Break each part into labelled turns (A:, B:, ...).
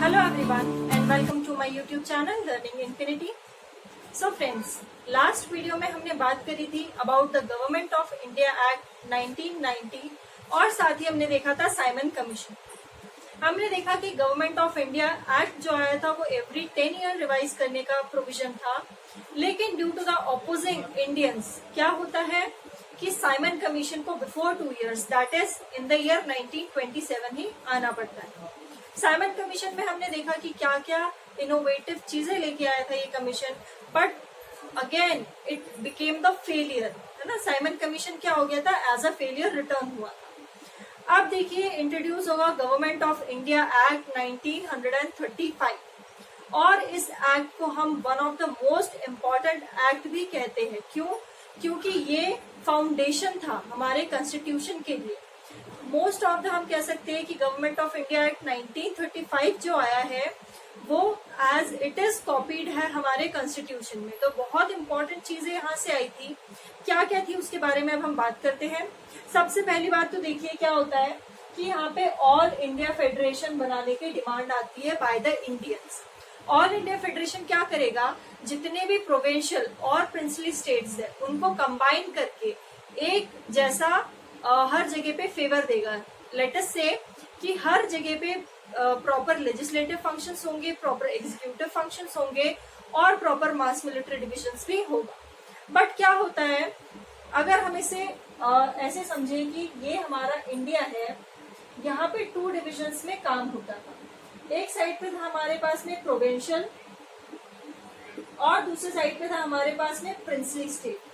A: Hello everyone and welcome to my YouTube channel Learning Infinity. So friends, last video में हमने बात करी थी about the government of India act 1990 और साथ ही हमने देखा था साइमन कमीशन। हमने देखा कि गवर्नमेंट ऑफ इंडिया एक्ट जो आया था वो एवरी 10 ईयर रिवाइज करने का प्रोविजन था, लेकिन due to the opposing Indians क्या होता है कि साइमन कमीशन को before 2 years that is in the year 1927 ही आना पड़ता है। साइमन कमीशन में हमने देखा कि क्या क्या इनोवेटिव चीजें लेके आया था ये commission, but again it became the failure, है ना। साइमन कमीशन क्या हो गया था, एज अ फेलियर रिटर्न हुआ था। अब देखिए इंट्रोड्यूस होगा गवर्नमेंट ऑफ इंडिया एक्ट 1935 और इस एक्ट को हम one of the most important act भी कहते हैं। क्यों? क्योंकि ये फाउंडेशन था हमारे कॉन्स्टिट्यूशन के लिए। मोस्ट ऑफ द हम कह सकते हैं कि गवर्नमेंट ऑफ इंडिया एक्ट 1935 जो आया है वो एज इट इज कॉपीड है हमारे कॉन्स्टिट्यूशन में। तो बहुत इंपॉर्टेंट चीजें यहाँ से आई थी। क्या क्या थी उसके बारे में अब हम बात करते हैं। सबसे पहली बात तो देखिए क्या होता है कि यहाँ पे ऑल इंडिया फेडरेशन बनाने की डिमांड आती है by the Indians. All India federation क्या करेगा, जितने भी प्रोविंशियल और प्रिंसली स्टेट्स है उनको कंबाइन करके एक जैसा हर जगह पे फेवर देगा। लेट अस से कि हर जगह पे प्रॉपर लेजिस्लेटिव फंक्शंस होंगे, प्रॉपर एग्जीक्यूटिव फंक्शंस होंगे और प्रॉपर मास मिलिट्री डिविजन्स भी होगा। बट क्या होता है, अगर हम इसे ऐसे समझे कि ये हमारा इंडिया है, यहाँ पे 2 डिविजन्स में काम होता था। एक साइड पे था हमारे पास में प्रोविंशियल और दूसरे साइड पे था हमारे पास में प्रिंसली स्टेट।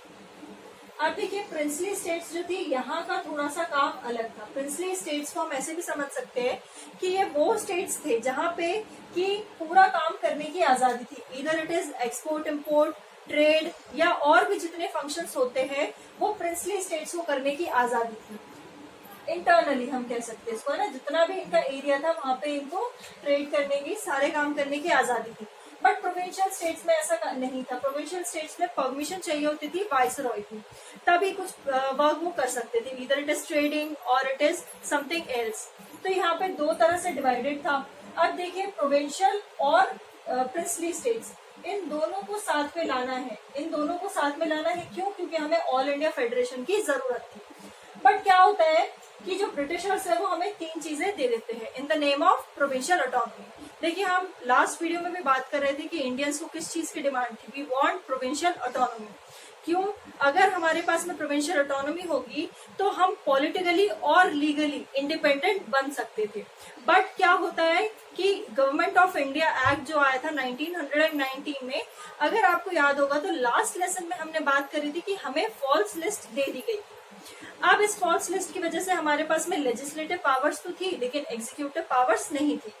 A: अब देखिए प्रिंसली स्टेट्स जो थी यहाँ का थोड़ा सा काम अलग था। प्रिंसली स्टेट्स को हम ऐसे भी समझ सकते हैं कि ये वो स्टेट्स थे जहाँ पे कि पूरा काम करने की आजादी थी। इधर it is export import trade या और भी जितने फंक्शंस होते हैं वो प्रिंसली स्टेट्स को करने की आजादी थी। इंटरनली हम कह सकते हैं इसको, है ना। जितना भी इनका एरिया था वहां पे इनको ट्रेड करने की, सारे काम करने की आजादी थी। बट प्रोविंशियल स्टेट्स में ऐसा नहीं था। प्रोविंशियल स्टेट्स में परमिशन चाहिए होती थी वाइसरॉय की, तभी कुछ वर्क वो कर सकते थे। इधर इट इज ट्रेडिंग और इट इज समथिंग एल्स। तो यहाँ पे 2 तरह से डिवाइडेड था। अब देखिए प्रोविंशियल और प्रिंसली स्टेट्स, इन दोनों को साथ में लाना है। इन दोनों को साथ में लाना है क्यों? क्योंकि हमें ऑल इंडिया फेडरेशन की जरूरत थी। बट क्या होता है कि जो ब्रिटिशर्स है वो हमें 3 चीजें दे देते हैं in the name of provincial autonomy. देखिए हम लास्ट वीडियो में भी बात कर रहे थे कि इंडियंस को किस चीज की डिमांड थी, वी वांट प्रोविंशियल ऑटोनॉमी। क्यों? अगर हमारे पास में प्रोविंशियल ऑटोनॉमी होगी तो हम पॉलिटिकली और लीगली इंडिपेंडेंट बन सकते थे। बट क्या होता है कि गवर्नमेंट ऑफ इंडिया एक्ट जो आया था 1919 में, अगर आपको याद होगा तो लास्ट लेसन में हमने बात करी थी कि हमें फॉल्स लिस्ट दे दी गई थी। अब इस फॉल्स लिस्ट की वजह से हमारे पास में लेजिस्लेटिव पावर्स तो थी लेकिन एग्जीक्यूटिव पावर्स नहीं थी।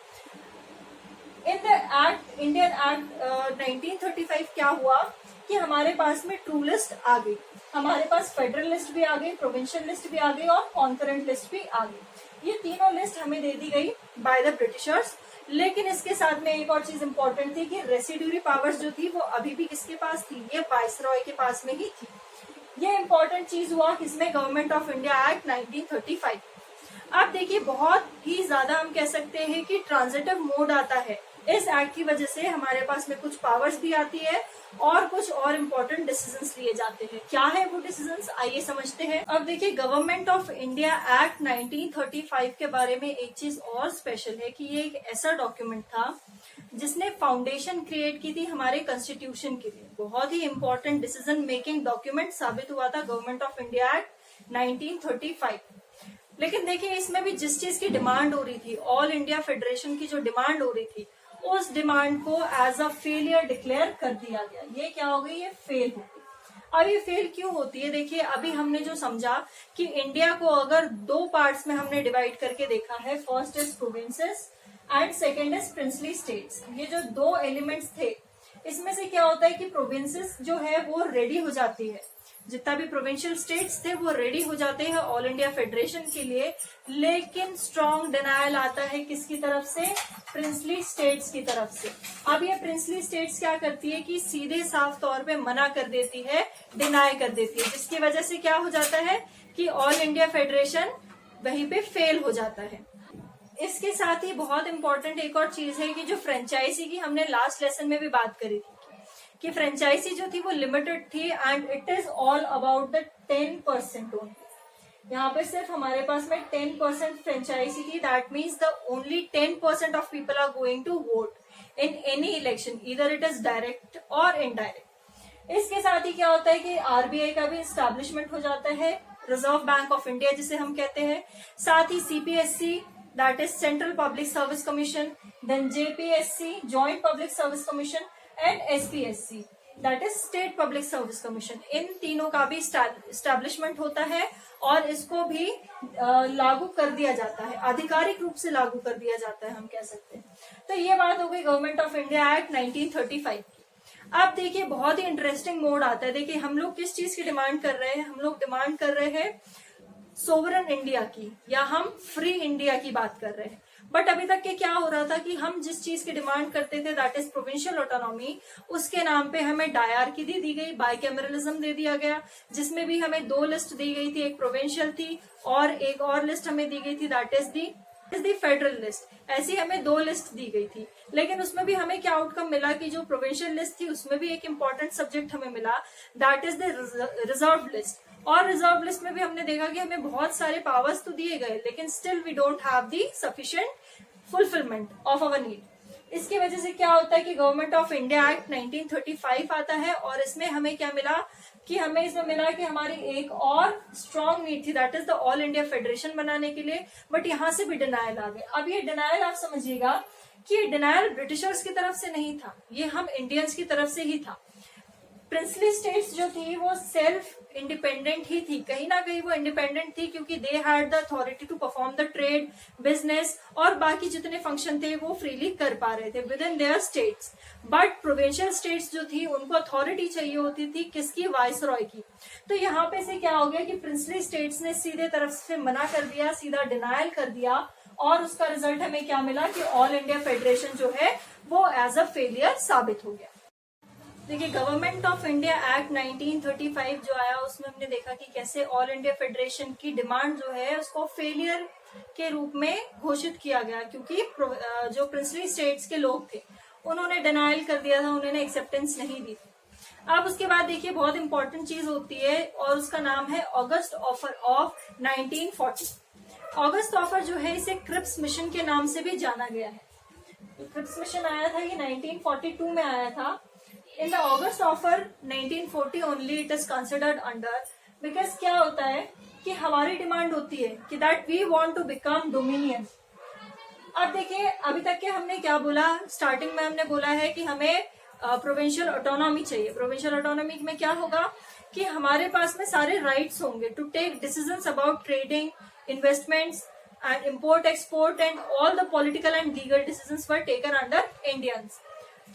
A: In the act Indian act 1935 क्या हुआ कि हमारे पास में ट्रू लिस्ट आ गई, हमारे पास फेडरल लिस्ट भी आ गई, प्रोविंशियल लिस्ट भी आ गई और कॉन्करेंट लिस्ट भी आ गई। ये तीनों लिस्ट हमें दे दी गई बाय द ब्रिटिशर्स। लेकिन इसके साथ में एक और चीज इंपॉर्टेंट थी कि रेसिड्यूरी पावर्स जो थी वो अभी भी किसके पास थी, ये वाइसरॉय के पास में ही थी। ये इंपॉर्टेंट चीज हुआ किसमें, गवर्नमेंट ऑफ इंडिया एक्ट 1935। अब देखिए बहुत ही ज्यादा हम कह सकते हैं कि ट्रांजिटिव मोड आता है इस एक्ट की वजह से। हमारे पास में कुछ पावर्स भी आती है और कुछ और इम्पोर्टेंट डिसीजंस लिए जाते हैं। क्या है वो डिसीजंस, आइए समझते हैं। अब देखिए गवर्नमेंट ऑफ इंडिया एक्ट 1935 के बारे में एक चीज और स्पेशल है कि ये एक ऐसा डॉक्यूमेंट था जिसने फाउंडेशन क्रिएट की थी हमारे कॉन्स्टिट्यूशन के लिए। बहुत ही इंपॉर्टेंट डिसीजन मेकिंग डॉक्यूमेंट साबित हुआ था गवर्नमेंट ऑफ इंडिया एक्ट 1935। लेकिन देखिए इसमें भी जिस चीज की डिमांड हो रही थी, ऑल इंडिया फेडरेशन की जो डिमांड हो रही थी, उस डिमांड को एज अ फेलियर डिक्लेयर कर दिया गया। ये क्या हो गई, ये फेल हो गई। अब ये फेल क्यों होती है, देखिए अभी हमने जो समझा कि इंडिया को अगर 2 पार्ट्स में हमने डिवाइड करके देखा है, first is provinces and second is princely states. ये जो 2 एलिमेंट्स थे इसमें से क्या होता है कि प्रोविंसेस जो है वो रेडी हो जाती है, जितना भी प्रोविंशियल स्टेट्स थे वो रेडी हो जाते हैं ऑल इंडिया फेडरेशन के लिए। लेकिन स्ट्रॉन्ग डिनायल आता है किसकी तरफ से, प्रिंसली स्टेट्स की तरफ से। अब ये प्रिंसली स्टेट्स क्या करती है कि सीधे साफ तौर पे मना कर देती है, डिनाई कर देती है, जिसकी वजह से क्या हो जाता है कि ऑल इंडिया फेडरेशन वहीं पे फेल हो जाता है। इसके साथ ही बहुत इंपॉर्टेंट एक और चीज है कि जो फ्रेंचाइजी की हमने लास्ट लेसन में भी बात करी थी कि फ्रेंचाइजी जो थी वो लिमिटेड थी and it is all about the 10% only. यहाँ पे सिर्फ हमारे पास में 10% फ्रेंचाइजी थी। That means the only 10% of people are going to vote in any election, इधर इट इज डायरेक्ट और इनडायरेक्ट। इसके साथ ही क्या होता है कि आरबीआई का भी स्टैब्लिशमेंट हो जाता है, रिजर्व बैंक ऑफ इंडिया जिसे हम कहते हैं। साथ ही CPSC that is central public service commission, then JPSC joint public service commission and SPSC that is state public service commission. इन तीनों का भी स्टैब्लिशमेंट होता है और इसको भी लागू कर दिया जाता है, आधिकारिक रूप से लागू कर दिया जाता है हम कह सकते हैं। तो ये बात हो गई गवर्नमेंट ऑफ इंडिया एक्ट 1935 की। अब देखिए बहुत ही इंटरेस्टिंग मोड आता है। देखिए हम लोग किस चीज की डिमांड कर रहे हैं, हम लोग डिमांड कर रहे हैं सोवरन इंडिया की, या हम फ्री इंडिया की बात कर रहे हैं। बट अभी तक के क्या हो रहा था कि हम जिस चीज की डिमांड करते थे दैट इज प्रोविंशियल ऑटोनॉमी, उसके नाम पे हमें डायरकी दी गई, बाइकैमरलिज्म दे दिया गया, जिसमें भी हमें 2 लिस्ट दी गई थी, एक प्रोविंशियल थी और एक और लिस्ट हमें दी गई थी that is the federal list. ऐसी हमें 2 लिस्ट दी गई थी, लेकिन उसमें भी हमें क्या आउटकम मिला कि जो प्रोविंशियल लिस्ट थी उसमें भी एक इंपॉर्टेंट सब्जेक्ट हमें मिला that is the reserve list. और रिजर्व लिस्ट में भी हमने देखा कि हमें बहुत सारे पावर्स तो दिए गए, लेकिन still we don't have the sufficient fulfilment of our need. इसकी वजह से क्या होता है कि गवर्नमेंट ऑफ इंडिया एक्ट 1935 आता है और इसमें हमें क्या मिला कि हमें इसमें मिला कि हमारी एक और स्ट्रॉन्ग नीड थी that is the all India federation बनाने के लिए। बट यहाँ से भी डिनायल आ गए। अब ये डिनायल आप समझिएगा कि ये डिनायल ब्रिटिशर्स की तरफ से नहीं था, ये हम इंडियंस की तरफ से ही था। प्रिंसली स्टेट्स जो थी वो सेल्फ इंडिपेंडेंट ही थी, कहीं ना कहीं वो इंडिपेंडेंट थी क्योंकि they had the authority to perform the trade, business और बाकी जितने फंक्शन थे वो फ्रीली कर पा रहे थे with in their states. But provincial states जो थी उनको अथॉरिटी चाहिए होती थी किसकी, वाइसरॉय की। तो यहाँ पे से क्या हो गया कि प्रिंसली स्टेट्स ने सीधे तरफ से मना कर दिया, सीधा डिनायल कर दिया और उसका रिजल्ट हमें क्या मिला कि ऑल इंडिया फेडरेशन जो है वो एज अ फेलियर साबित हो गया। देखिए गवर्नमेंट ऑफ इंडिया एक्ट 1935 जो आया उसमें हमने देखा कि कैसे ऑल इंडिया फेडरेशन की डिमांड जो है उसको फेलियर के रूप में घोषित किया गया, क्योंकि जो प्रिंसली स्टेट्स के लोग थे उन्होंने डिनायल कर दिया था, उन्होंने एक्सेप्टेंस नहीं दी थी। अब उसके बाद देखिए बहुत इंपॉर्टेंट चीज होती है और उसका नाम है August offer of 1940। August offer जो है इसे क्रिप्स मिशन के नाम से भी जाना गया है। क्रिप्स मिशन आया था ये 1942 में आया था। In the August offer 1940 only it is considered under, because क्या होता है कि हमारी डिमांड होती है कि that we want to become dominion। अब देखिए अभी तक के हमने क्या बोला, स्टार्टिंग में हमने बोला है कि हमें प्रोविंशियल ऑटोनॉमी चाहिए। प्रोविंशियल ऑटोनॉमी में क्या होगा कि हमारे पास में सारे राइट्स होंगे to take decisions about trading, investments and import export and all the political and legal decisions were taken under Indians.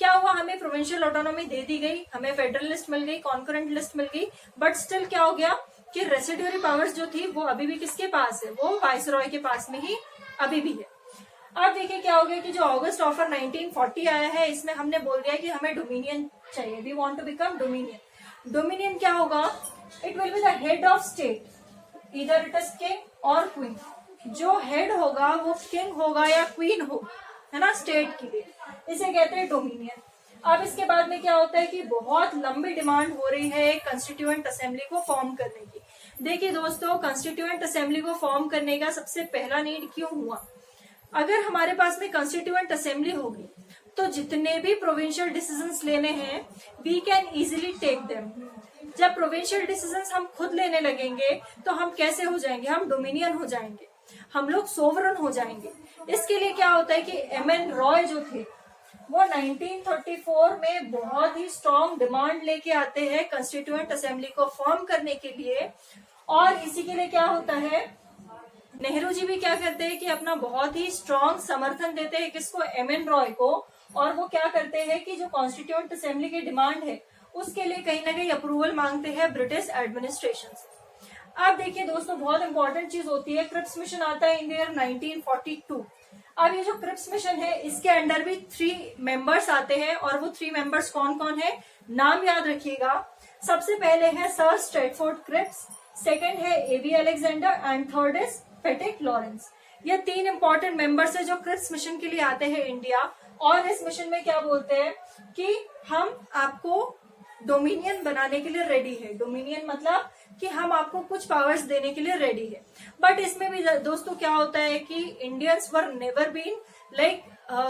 A: क्या हुआ, हमें प्रोविंशियल ऑटोनॉमी दे दी गई, हमें फेडरल लिस्ट मिल गई, कॉन्करेंट लिस्ट मिल गई, बट स्टिल क्या हो गया कि रेसिड्यूरी पावर्स जो थी वो अभी भी किसके पास है, वो वाइसरॉय के पास में ही अभी भी है। अब देखिए क्या हो गया कि जो ऑगस्ट ऑफर 1940 आया है इसमें हमने बोल दिया कि हमें डोमिनियन चाहिए, we want to become dominion. Dominion क्या होगा, it will be the head of state, इधर इट इज किंग और क्वीन। जो हेड होगा वो किंग होगा या क्वीन होगा, है ना, स्टेट के लिए, इसे कहते हैं डोमिनियन। अब इसके बाद में क्या होता है कि बहुत लंबी डिमांड हो रही है कंस्टिट्यूएंट असेंबली को फॉर्म करने की। देखिए दोस्तों, कंस्टिट्यूएंट असेंबली को फॉर्म करने का सबसे पहला नीड क्यों हुआ, अगर हमारे पास में कंस्टिट्यूएंट असेंबली होगी तो जितने भी प्रोविंशियल डिसीजंस लेने हैं we can easily take them. जब प्रोविंशियल डिसीजंस हम खुद लेने लगेंगे तो हम कैसे हो जाएंगे, हम डोमिनियन हो जाएंगे, हम लोग सोवरन हो जाएंगे। इसके लिए क्या होता है कि एमएन रॉय जो थे वो 1934 में बहुत ही स्ट्रॉन्ग डिमांड लेके आते हैं कंस्टिट्यूएंट असेंबली को फॉर्म करने के लिए। और इसी के लिए क्या होता है, नेहरू जी भी क्या करते हैं कि अपना बहुत ही स्ट्रॉन्ग समर्थन देते हैं किसको, एमएन रॉय को। और वो क्या करते हैं कि जो कॉन्स्टिट्यूएंट असेंबली की डिमांड है उसके लिए कहीं ना कहीं अप्रूवल मांगते हैं ब्रिटिश एडमिनिस्ट्रेशन से। अब देखिए दोस्तों, बहुत इंपॉर्टेंट चीज होती है, क्रिप्स मिशन आता है इन ईयर 1942। अब ये जो क्रिप्स मिशन है इसके अंडर भी 3 मेंबर्स आते हैं और वो 3 मेंबर्स कौन कौन है, नाम याद रखिएगा। सबसे पहले है सर स्ट्रैटफोर्ड क्रिप्स, सेकंड है AV Alexander and third is Pethick Lawrence. ये 3 इंपॉर्टेंट मेंबर्स है जो क्रिप्स मिशन के लिए आते हैं इंडिया, और इस मिशन में क्या बोलते हैं कि हम आपको डोमिनियन बनाने के लिए रेडी है। डोमिनियन मतलब कि हम आपको कुछ पावर्स देने के लिए रेडी है। बट इसमें भी दोस्तों क्या होता है कि Indians were never been like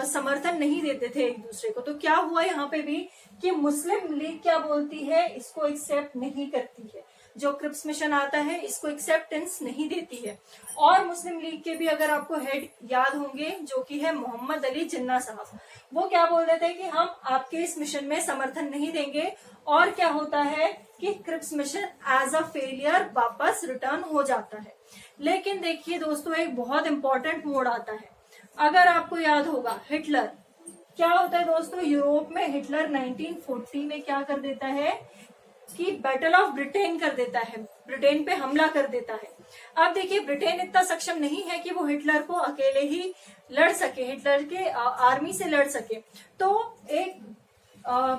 A: समर्थन नहीं देते थे एक दूसरे को। तो क्या हुआ यहाँ पे भी कि मुस्लिम लीग क्या बोलती है, इसको एक्सेप्ट नहीं करती है। जो क्रिप्स मिशन आता है इसको एक्सेप्टेंस नहीं देती है। और मुस्लिम लीग के भी अगर आपको हेड याद होंगे जो कि है मोहम्मद अली जिन्ना साहब, वो क्या बोल रहे थे कि हम आपके इस मिशन में समर्थन नहीं देंगे। और क्या होता है कि Cripps mission as a failure वापस रिटर्न हो जाता है। लेकिन देखिए दोस्तों, एक बहुत इंपॉर्टेंट मोड़ आता है। अगर आपको याद होगा हिटलर, क्या होता है दोस्तों, यूरोप में हिटलर 1940 में क्या कर देता है कि बैटल ऑफ ब्रिटेन कर देता है, ब्रिटेन पे हमला कर देता है। अब देखिए ब्रिटेन इतना सक्षम नहीं है कि वो हिटलर को अकेले ही लड़ सके, हिटलर के आर्मी से लड़ सके। तो एक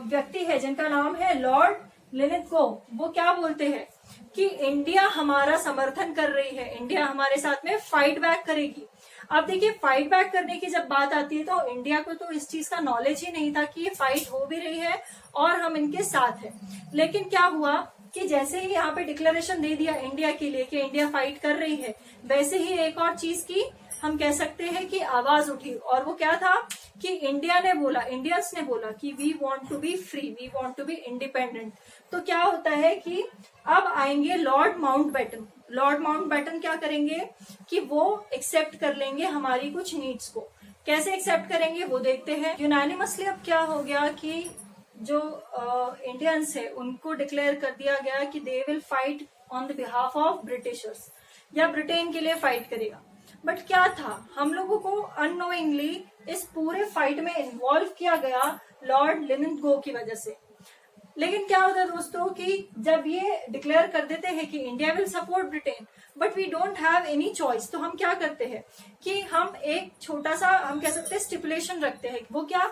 A: व्यक्ति है जिनका नाम है लॉर्ड लिनिथगो, वो क्या बोलते हैं कि इंडिया हमारा समर्थन कर रही है, इंडिया हमारे साथ में फाइट बैक करेगी। अब देखिए फाइट बैक करने की जब बात आती है तो इंडिया को तो इस चीज का नॉलेज ही नहीं था कि ये फाइट हो भी रही है और हम इनके साथ हैं। लेकिन क्या हुआ कि जैसे ही यहाँ पे डिक्लेरेशन दे दिया इंडिया के लिए कि इंडिया फाइट कर रही है, वैसे ही एक और चीज की हम कह सकते हैं कि आवाज उठी। और वो क्या था कि इंडिया ने बोला, इंडियंस ने बोला कि we want to be free, we want to be independent. तो क्या होता है कि अब आएंगे लॉर्ड माउंटबेटन। लॉर्ड माउंटबेटन क्या करेंगे कि वो एक्सेप्ट कर लेंगे हमारी कुछ नीड्स को। कैसे एक्सेप्ट करेंगे वो देखते हैं। यूनानिमसली अब क्या हो गया कि जो इंडियंस है उनको डिक्लेयर कर दिया गया कि they will fight on the behalf of Britishers, या ब्रिटेन के लिए फाइट करेगा। बट क्या था, हम लोगों को अननोइंगली इस पूरे फाइट में इन्वॉल्व किया गया लॉर्ड लिनिथगो की वजह से। लेकिन क्या होता है दोस्तों कि जब ये डिक्लेयर कर देते हैं कि India will support Britain but we don't have any choice, तो हम क्या करते हैं कि हम एक छोटा सा हम कह सकते हैं स्टिपुलेशन रखते हैं। वो क्या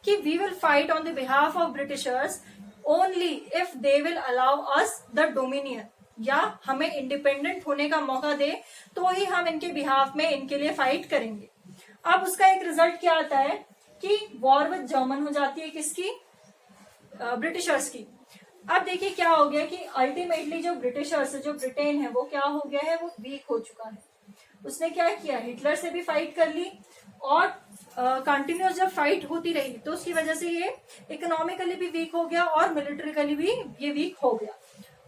A: कि we will fight on the behalf of Britishers only if they will allow us the dominion, या हमें इंडिपेंडेंट होने का मौका दे तो ही हम इनके बिहाफ में इनके लिए फाइट करेंगे। अब उसका एक रिजल्ट क्या आता है कि वॉर विद जर्मन हो जाती है, किसकी, ब्रिटिशर्स की। अब देखिए क्या हो गया कि अल्टीमेटली जो ब्रिटिशर्स, जो ब्रिटेन है वो क्या हो गया है, वो वीक हो चुका है। उसने क्या किया, हिटलर से भी फाइट कर ली और कंटिन्यूस जब फाइट होती रही तो उसकी वजह से ये इकोनॉमिकली भी वीक हो गया और मिलिट्रिकली भी ये वीक हो गया।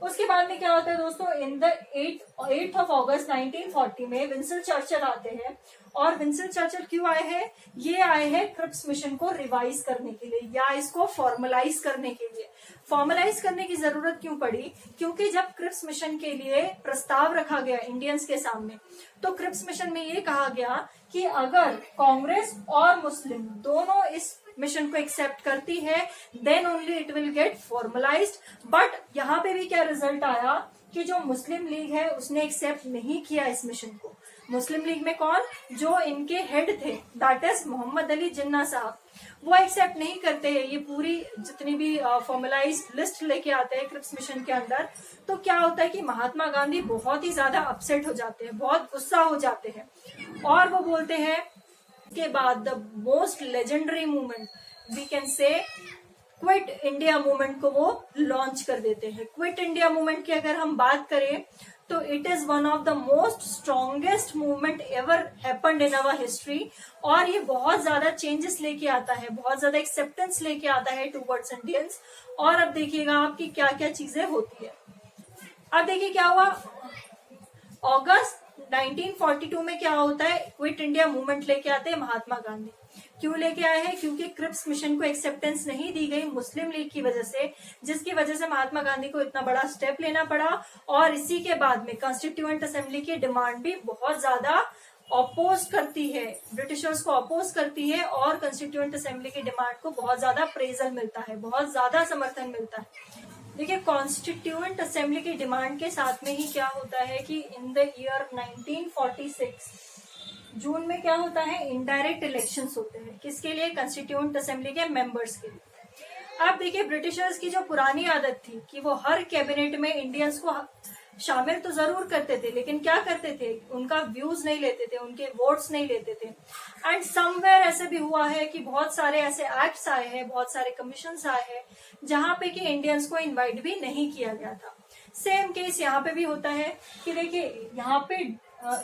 A: उसके बाद में क्या होता है दोस्तों, in the 8th of August 1940 में विंस्टन चर्चिल आते हैं। और विंस्टन चर्चिल क्यों आए हैं, ये आए हैं क्रिप्स मिशन को रिवाइज करने के लिए या इसको फॉर्मलाइज करने के लिए। फॉर्मलाइज करने की जरूरत क्यों पड़ी, क्योंकि जब क्रिप्स मिशन के लिए प्रस्ताव रखा गया इंडियंस के सामने, तो क्रिप्स मिशन में ये कहा गया कि अगर कांग्रेस और मुस्लिम दोनों इस मिशन को एक्सेप्ट करती है then only it will get formalised. But यहाँ पे भी क्या रिजल्ट आया कि जो मुस्लिम लीग है उसने एक्सेप्ट नहीं किया इस मिशन को। मुस्लिम लीग में कौन, जो इनके हेड थे दैट इज मोहम्मद अली जिन्ना साहब, वो एक्सेप्ट नहीं करते हैं ये पूरी जितनी भी फॉर्मलाइज लिस्ट लेके आते हैं क्रिप्स मिशन के अंदर। तो क्या होता है कि महात्मा गांधी बहुत ही ज्यादा अपसेट हो जाते हैं, बहुत गुस्सा हो जाते हैं और वो बोलते हैं के बाद the most legendary movement we can say quit India movement को वो लॉन्च कर देते हैं। क्विट इंडिया मूवमेंट की अगर हम बात करें तो it is one of the most strongest movement ever happened in our history. और ये बहुत ज्यादा चेंजेस लेके आता है, बहुत ज्यादा एक्सेप्टेंस लेके आता है टूवर्ड्स इंडियंस। और अब देखिएगा आपकी क्या क्या चीजें होती है। अब देखिए क्या हुआ, अगस्त 1942 में क्या होता है, क्विट इंडिया मूवमेंट लेके आते हैं महात्मा गांधी। क्यों लेके आए हैं, क्योंकि क्रिप्स मिशन को एक्सेप्टेंस नहीं दी गई मुस्लिम लीग की वजह से, जिसकी वजह से महात्मा गांधी को इतना बड़ा स्टेप लेना पड़ा। और इसी के बाद में कॉन्स्टिट्यूएंट असेंबली की डिमांड भी बहुत ज्यादा अपोज करती है, ब्रिटिशर्स को अपोज करती है और कॉन्स्टिट्यूएंट असेंबली की डिमांड को बहुत ज्यादा प्रेजल मिलता है, बहुत ज्यादा समर्थन मिलता है। देखिए कॉन्स्टिट्यूएंट असेंबली की डिमांड के साथ में ही क्या होता है कि इन द ईयर 1946 जून में क्या होता है, इनडायरेक्ट इलेक्शंस होते हैं। किसके लिए, कॉन्स्टिट्यूएंट असेंबली के मेंबर्स के लिए। अब देखिए ब्रिटिशर्स की जो पुरानी आदत थी कि वो हर कैबिनेट में इंडियंस को शामिल तो जरूर करते थे, लेकिन क्या करते थे, उनका व्यूज नहीं लेते थे, उनके वोट्स नहीं लेते थे। एंड समवेयर ऐसे भी हुआ है कि बहुत सारे ऐसे एक्ट्स आए हैं, बहुत सारे कमीशंस आए हैं जहां पे कि इंडियंस को इनवाइट भी नहीं किया गया था। सेम केस यहाँ पे भी होता है कि देखिए यहाँ पे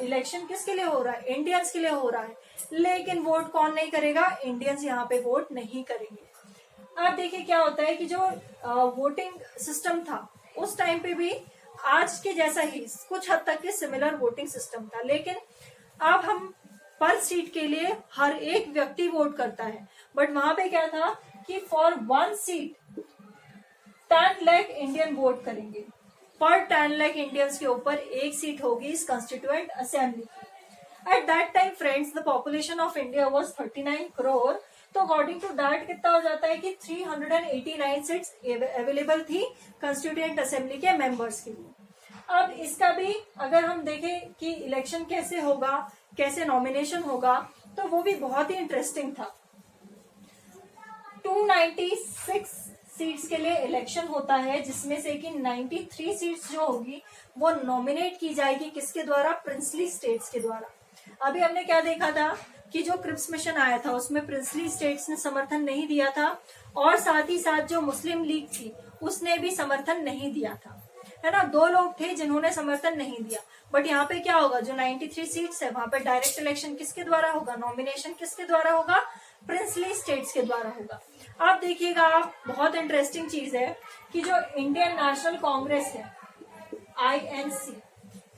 A: इलेक्शन किसके लिए हो रहा है, इंडियंस के लिए हो रहा है, लेकिन वोट कौन नहीं करेगा, इंडियंस यहाँ पे वोट नहीं करेंगे। अब देखिए क्या होता है कि जो वोटिंग सिस्टम था उस टाइम पे भी आज के जैसा ही कुछ हद तक के सिमिलर वोटिंग सिस्टम था, लेकिन अब हम पर सीट के लिए हर एक व्यक्ति वोट करता है। बट वहां पे क्या था कि for 1 seat 10 lakh Indian vote करेंगे, पर 10 लाख इंडियंस के ऊपर एक सीट होगी इस कॉन्स्टिट्यूएंट असेंबली की। At that time friends the population of India was 39 crore. तो अकॉर्डिंग टू दैट कितना हो जाता है कि 389 सीट्स अवेलेबल थी कॉन्स्टिट्यूएंट असेंबली के मेंबर्स के लिए। अब इसका भी अगर हम देखें कि इलेक्शन कैसे होगा, कैसे नॉमिनेशन होगा, तो वो भी बहुत ही इंटरेस्टिंग था। 296 सीट्स के लिए इलेक्शन होता है, जिसमें से कि 93 सीट्स जो होगी वो नॉमिनेट की जाएगी किसके द्वारा, प्रिंसली स्टेट्स के द्वारा। अभी हमने क्या देखा था कि जो क्रिप्स मिशन आया था उसमें प्रिंसली स्टेट्स ने समर्थन नहीं दिया था, और साथ ही साथ जो मुस्लिम लीग थी उसने भी समर्थन नहीं दिया था, है ना। 2 लोग थे जिन्होंने समर्थन नहीं दिया। बट यहाँ पे क्या होगा, जो 93 सीट्स है वहां पे डायरेक्ट इलेक्शन किसके द्वारा होगा, नॉमिनेशन किसके द्वारा होगा, प्रिंसली स्टेट्स के द्वारा होगा। आप देखिएगा, आप बहुत इंटरेस्टिंग चीज है कि जो इंडियन नेशनल कांग्रेस है INC,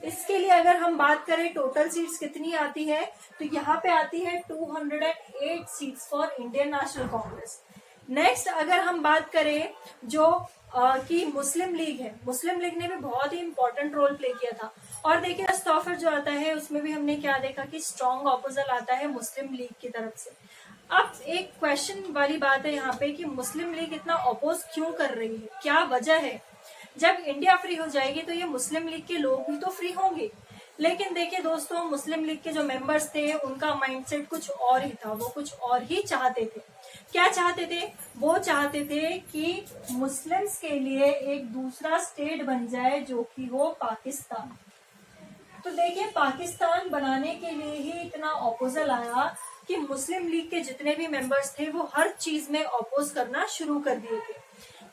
A: इसके लिए अगर हम बात करें टोटल सीट्स कितनी आती है, तो यहाँ पे आती है 208 seats for Indian national Congress. Next अगर हम बात करें जो कि मुस्लिम लीग है, मुस्लिम लीग ने भी बहुत ही इंपॉर्टेंट रोल प्ले किया था। और देखिए ऑफर जो आता है उसमें भी हमने क्या देखा कि स्ट्रॉन्ग ऑपोजल आता है मुस्लिम लीग की तरफ से। अब एक क्वेश्चन वाली बात है यहाँ पे कि मुस्लिम लीग इतना अपोज क्यों कर रही है, क्या वजह है। जब इंडिया फ्री हो जाएगी तो ये मुस्लिम लीग के लोग भी तो फ्री होंगे। लेकिन देखिए दोस्तों, मुस्लिम लीग के जो मेंबर्स थे उनका माइंडसेट कुछ और ही था, वो कुछ और ही चाहते थे। क्या चाहते थे, वो चाहते थे कि मुस्लिम्स के लिए एक दूसरा स्टेट बन जाए जो कि वो पाकिस्तान। तो देखिए पाकिस्तान बनाने के लिए ही इतना ऑपोजल आया कि मुस्लिम लीग के जितने भी मेंबर्स थे वो हर चीज में ऑपोज करना शुरू कर दिए थे।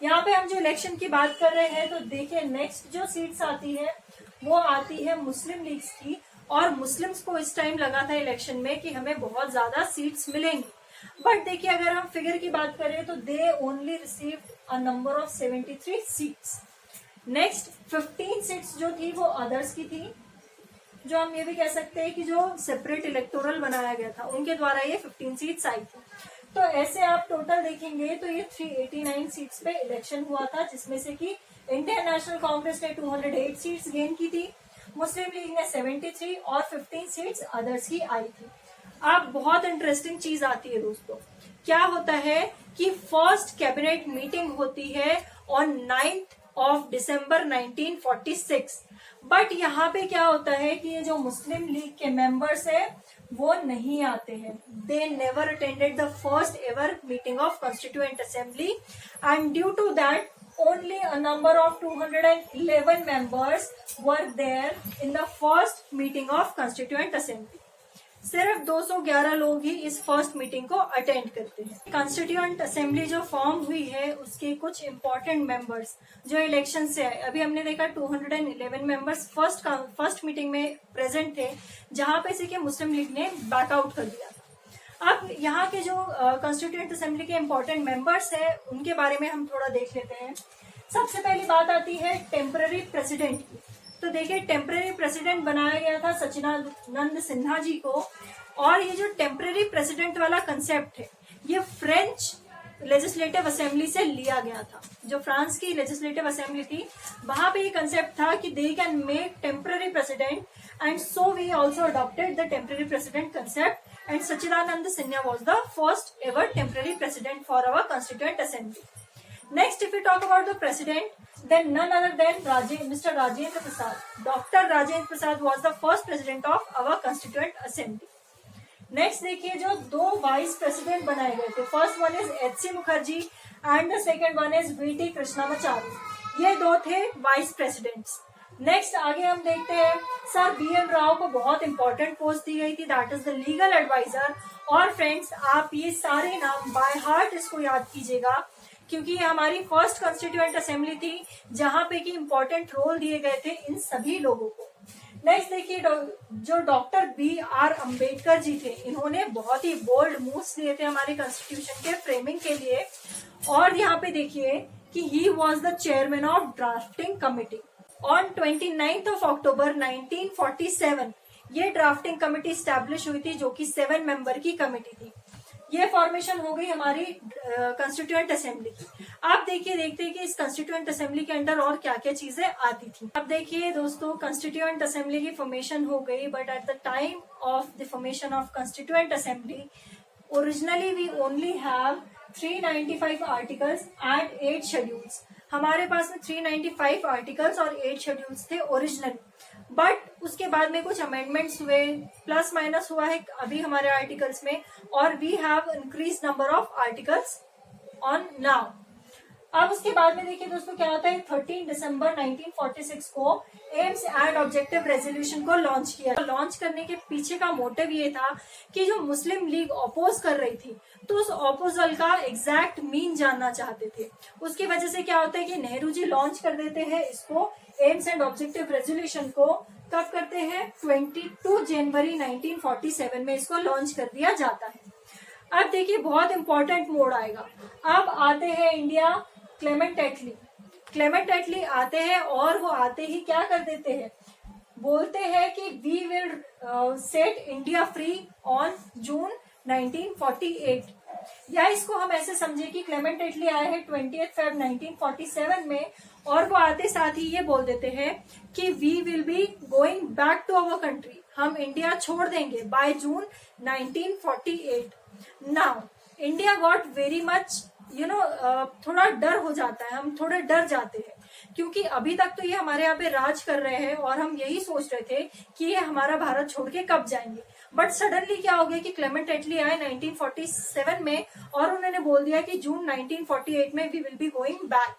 A: यहाँ पे हम जो इलेक्शन की बात कर रहे हैं, तो देखिए नेक्स्ट जो सीट्स आती है वो आती है मुस्लिम लीग की, और मुस्लिम्स को इस टाइम लगा था इलेक्शन में कि हमें बहुत ज्यादा सीट्स मिलेंगी। बट देखिए अगर हम फिगर की बात करें तो they only received a number of 73 seats. Next 15 seats जो थी वो अदर्स की थी, जो हम ये भी कह सकते हैं कि जो सेपरेट इलेक्टोरल बनाया गया था उनके द्वारा ये 15 सीट्स आई थी। तो ऐसे आप टोटल देखेंगे तो ये 389 सीट्स पे इलेक्शन हुआ था, जिसमें से कि इंडियन नेशनल कांग्रेस ने 208 सीट्स गेन की थी, मुस्लिम लीग ने 73 और 15 सीट्स अदर्स की आई थी। अब बहुत इंटरेस्टिंग चीज आती है दोस्तों, क्या होता है कि फर्स्ट कैबिनेट मीटिंग होती है on 9th of December 1946। But यहाँ पे क्या होता है कि ये जो मुस्लिम लीग के मेंबर्स है वो नहीं आते हैं। They never attended the first ever meeting of constituent assembly, and due to that only a number of 211 members were there in the first meeting of constituent assembly। सिर्फ 211 लोग ही इस फर्स्ट मीटिंग को attend करते हैं। Constituent assembly जो form हुई है उसके कुछ इंपॉर्टेंट मेंबर्स जो इलेक्शन से आए, अभी हमने देखा 211 मेंबर्स फर्स्ट मीटिंग में प्रेजेंट थे, जहां पे से कि मुस्लिम लीग ने बैकआउट कर दिया था। अब यहाँ के जो कॉन्स्टिट्यूएंट असेंबली के इंपॉर्टेंट मेंबर्स है उनके बारे में हम थोड़ा देख लेते हैं। सबसे पहली बात आती है टेम्पररी प्रेसिडेंट की। तो देखिए टेम्पररी प्रेसिडेंट बनाया गया था सच्चिदानंद सिन्हा जी को, और ये जो टेम्पररी प्रेसिडेंट वाला कंसेप्ट है ये फ्रेंच लेजिस्लेटिव असेंबली से लिया गया था। जो फ्रांस की लेजिस्लेटिव असेंबली थी वहां पे ये कंसेप्ट था कि they can make temporary president, and so we also adopted the temporary president concept, and Sachidanand Sinha was the first ever temporary president for our constituent assembly. Next, if we talk about the president, then none other than Mr. Rajendra Prasad. Dr. Rajendra Prasad was the first president of our constituent assembly. Next देखिए जो 2 vice president बनाए गए थे, first one is H.C. Mukherjee and the second one is V.T. Krishnamachari. ये 2 थे vice presidents. Next आगे हम देखते हैं, सर BN राव को बहुत इंपॉर्टेंट पोस्ट दी गई थी, that is the legal adviser. और फ्रेंड्स आप ये सारे नाम बाय हार्ट इसको याद कीजिएगा, क्योंकि ये हमारी फर्स्ट कॉन्स्टिट्यूएंट असेंबली थी जहां पे कि इंपॉर्टेंट रोल दिए गए थे इन सभी लोगों को। नेक्स्ट देखिए, जो डॉक्टर BR अम्बेडकर जी थे, इन्होंने बहुत ही बोल्ड मूव्स लिए थे हमारे कॉन्स्टिट्यूशन के फ्रेमिंग के लिए। और यहाँ पे देखिए कि he was the chairman of drafting committee. On 29 of October 1947 ये ड्राफ्टिंग कमिटी स्टैब्लिश हुई थी, जो कि 7 मेंबर की कमिटी थी। ये फॉर्मेशन हो गई हमारी कॉन्स्टिट्यूएंट असेंबली की। आप देखते हैं कि इस कॉन्स्टिट्यूएंट असेंबली के अंडर और क्या क्या चीजें आती थी। अब देखिए दोस्तों, कॉन्स्टिट्यूएंट असेंबली की फॉर्मेशन हो गई, but at the time of the formation of constituent assembly originally we only have 395 articles and 8 schedules. हमारे पास में 395 आर्टिकल्स और 8 शेड्यूल्स थे ओरिजिनली, बट उसके बाद में कुछ अमेंडमेंट्स हुए, प्लस माइनस हुआ है अभी हमारे आर्टिकल्स में, और we have increase number of articles on now. अब उसके बाद में देखिए दोस्तों क्या होता है, 13 दिसंबर 1946 को एम्स एंड ऑब्जेक्टिव रेजोल्यूशन को लॉन्च किया। लॉन्च करने के पीछे का मोटिव ये था कि जो मुस्लिम लीग अपोज कर रही थी, तो उस अपोजल का एग्जैक्ट मीन जानना चाहते थे। उसकी वजह से क्या होता है कि नेहरू जी लॉन्च कर देते हैं इसको, एम्स एंड ऑब्जेक्टिव रेजोल्यूशन को। कब करते हैं, 22 जनवरी 1947 में इसको लॉन्च कर दिया जाता है। अब देखिए बहुत इंपॉर्टेंट मोड आएगा। अब आते हैं इंडिया क्लेमेंट एटली। क्लेमेंट एटली आते हैं और वो आते ही क्या कर देते हैं, बोलते हैं कि we will set India free on June 1948। या इसको हम ऐसे समझे कि क्लेमेंट एटली आए हैं 20 फेब 1947 में, और वो आते साथ ही ये बोल देते हैं कि we will be going back to our country, हम इंडिया छोड़ देंगे by June 1948। Now India got very much थोड़ा डर हो जाता है, हम थोड़े डर जाते हैं, क्योंकि अभी तक तो ये हमारे यहाँ पे राज कर रहे हैं और हम यही सोच रहे थे कि ये हमारा भारत छोड़ के कब जाएंगे। बट सडनली क्या हो गया कि क्लेमेंट एटली आए 1947 में और उन्होंने बोल दिया कि जून 1948 में we will be going back.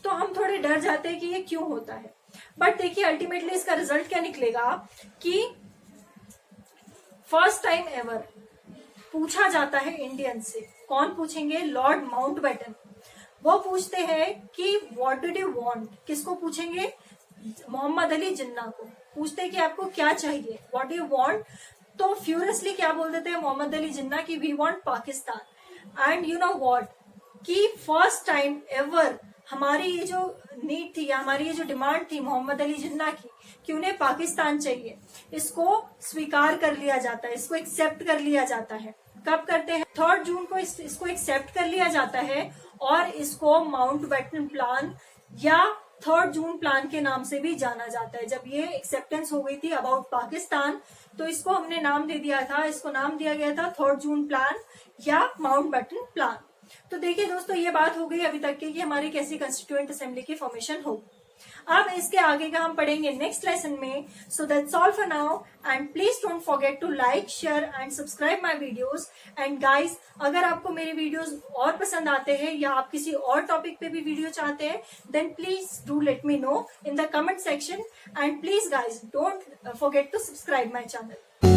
A: तो हम थोड़े डर जाते हैं कि ये क्यों होता है। बट देखिए अल्टीमेटली इसका रिजल्ट क्या निकलेगा कि फर्स्ट टाइम एवर पूछा जाता है इंडियन से। कौन पूछेंगे, लॉर्ड माउंटबेटन। वो पूछते हैं कि व्हाट डिड यू वांट, किसको पूछेंगे, मोहम्मद अली जिन्ना को पूछते हैं कि आपको क्या चाहिए, व्हाट डू यू वांट। तो फ्यूरियसली क्या बोल देते हैं मोहम्मद अली जिन्ना की we want Pakistan. And you know what कि फर्स्ट टाइम एवर हमारी ये जो नीड थी या हमारी ये जो डिमांड थी मोहम्मद अली जिन्ना की कि उन्हें पाकिस्तान चाहिए, इसको स्वीकार कर लिया जाता है, इसको एक्सेप्ट कर लिया जाता है। कब करते हैं, 3 जून को इसको एक्सेप्ट कर लिया जाता है और इसको माउंटबेटन प्लान या 3 जून प्लान के नाम से भी जाना जाता है। जब ये एक्सेप्टेंस हो गई थी अबाउट पाकिस्तान, तो इसको हमने नाम दे दिया था, इसको नाम दिया गया था 3 जून प्लान या माउंटबेटन प्लान। तो देखिए दोस्तों ये बात हो गई अभी तक की कि हमारी कैसी कॉन्स्टिट्यूएंट असेंबली की फॉर्मेशन होगी। अब इसके आगे का हम पढ़ेंगे नेक्स्ट लेसन में। So that's all for now and please don't forget to like, share and subscribe my videos. And guys अगर आपको मेरे वीडियोस और पसंद आते हैं या आप किसी और टॉपिक पे भी वीडियो चाहते हैं, then please do let me know in the comment section and please guys don't forget to subscribe my channel.